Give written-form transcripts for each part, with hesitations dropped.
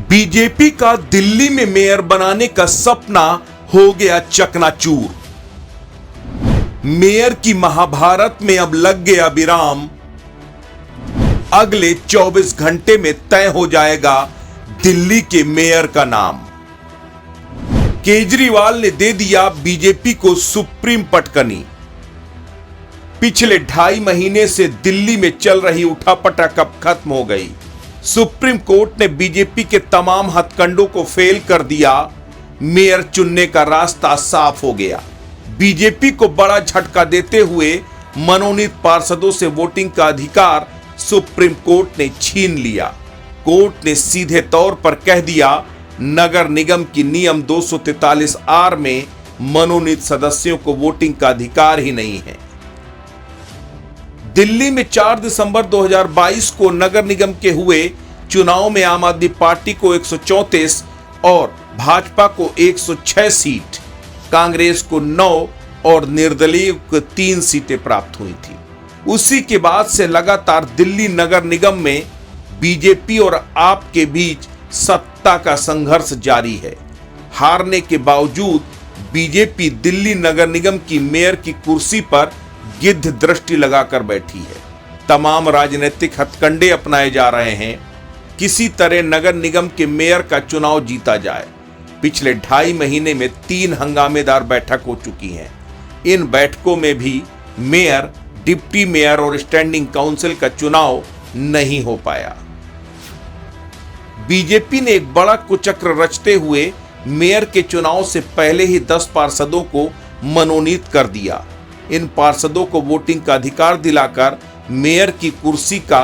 BJP का दिल्ली में mayor बनाने का सपना हो गया चकनाचूर। मेयर की महाभारत में अब लग गया विराम। अगले 24 घंटे में तय हो जाएगा दिल्ली के मेयर का नाम। केजरीवाल ने दे दिया बीजेपी को सुप्रीम पटकनी। पिछले 2.5 महीने से दिल्ली में चल रही उठापटक अब खत्म हो गई। सुप्रीम कोर्ट ने बीजेपी के तमाम हथकंडों को फेल कर दिया। मेयर चुनने का रास्ता साफ हो गया। बीजेपी को बड़ा झटका देते हुए मनोनीत पार्षदों से वोटिंग का अधिकार सुप्रीम कोर्ट ने छीन लिया। कोर्ट ने सीधे तौर पर कह दिया, नगर निगम की नियम 243 आर में मनोनीत सदस्यों को वोटिंग का अधिकार ही नहीं है। दिल्ली में 4 दिसंबर 2022 को नगर निगम के हुए चुनाव में आम आदमी पार्टी को 134 और भाजपा को 106 सीट, कांग्रेस को 9 और निर्दलीय को 3 सीटें प्राप्त हुई थी। उसी के बाद से लगातार दिल्ली नगर निगम में बीजेपी और आप के बीच सत्ता का संघर्ष जारी है। हारने के बावजूद बीजेपी दिल्ली नगर निगम की मेयर की कुर्सी पर गिद्ध दृष्टि लगाकर बैठी है। तमाम राजनीतिक हथकंडे अपनाए जा रहे हैं, किसी तरह नगर निगम के मेयर का चुनाव जीता जाए। पिछले 2.5 महीने में 3 हंगामेदार बैठक हो चुकी हैं। इन बैठकों में भी मेयर, डिप्टी मेयर और स्टैंडिंग काउंसिल का चुनाव नहीं हो पाया। बीजेपी ने एक बड़ा कुचक्र रचते हुए मेयर के चुनाव से पहले ही 10 पार्षदों को मनोनीत कर दिया। इन पार्षदों को वोटिंग का अधिकार दिलाकर मेयर की कुर्सी का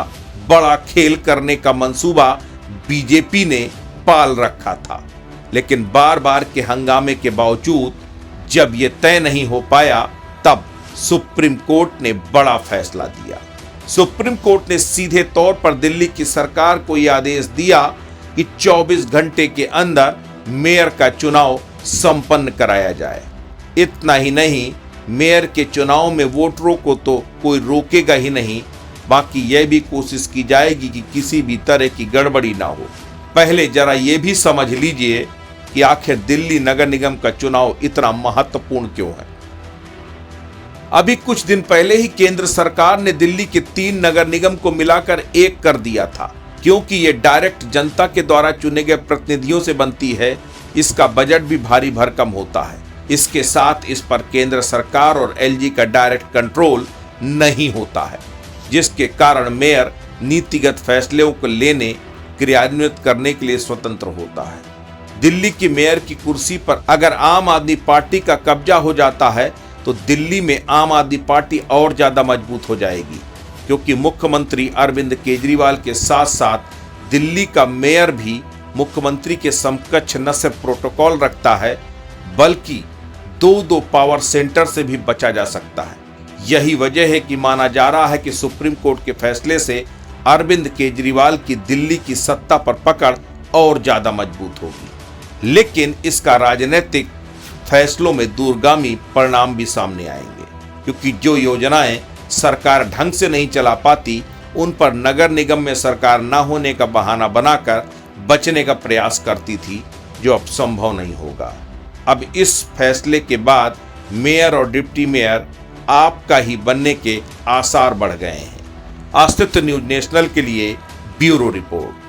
बड़ा खेल करने का मंसूबा बीजेपी ने पाल रखा था। लेकिन बार बार के हंगामे के बावजूद जब यह तय नहीं हो पाया, तब सुप्रीम कोर्ट ने बड़ा फैसला दिया। सुप्रीम कोर्ट ने सीधे तौर पर दिल्ली की सरकार को यह आदेश दिया कि 24 घंटे के अंदर मेयर का चुनाव संपन्न कराया जाए। इतना ही नहीं, मेयर के चुनाव में वोटरों को तो कोई रोकेगा ही नहीं, बाकी यह भी कोशिश की जाएगी कि किसी भी तरह की गड़बड़ी ना हो। पहले जरा यह भी समझ लीजिए कि आखिर दिल्ली नगर निगम का चुनाव इतना महत्वपूर्ण क्यों है। अभी कुछ दिन पहले ही केंद्र सरकार ने दिल्ली के 3 नगर निगम को मिलाकर एक कर दिया था। क्योंकि ये डायरेक्ट जनता के द्वारा चुने गए प्रतिनिधियों से बनती है, इसका बजट भी भारी भरकम होता है। इसके साथ इस पर केंद्र सरकार और एलजी का डायरेक्ट कंट्रोल नहीं होता है, जिसके कारण मेयर नीतिगत फैसलों को लेने, क्रियान्वित करने के लिए स्वतंत्र होता है। दिल्ली की मेयर की कुर्सी पर अगर आम आदमी पार्टी का कब्जा हो जाता है तो दिल्ली में आम आदमी पार्टी और ज्यादा मजबूत हो जाएगी, क्योंकि मुख्यमंत्री अरविंद केजरीवाल के साथ साथ दिल्ली का मेयर भी मुख्यमंत्री के समकक्ष न सिर्फ प्रोटोकॉल रखता है, बल्कि 2 पावर सेंटर से भी बचा जा सकता है। यही वजह है कि माना जा रहा है कि सुप्रीम कोर्ट के फैसले से अरविंद केजरीवाल की दिल्ली की सत्ता पर पकड़ और ज्यादा मजबूत होगी। लेकिन इसका राजनीतिक फैसलों में दूरगामी परिणाम भी सामने आएंगे, क्योंकि जो योजनाएं सरकार ढंग से नहीं चला पाती, उन पर नगर निगम में सरकार न होने का बहाना बनाकर बचने का प्रयास करती थी, जो अब संभव नहीं होगा। अब इस फैसले के बाद मेयर और डिप्टी मेयर आपका ही बनने के आसार बढ़ गए हैं। अस्तित्व न्यूज नेशनल के लिए ब्यूरो रिपोर्ट।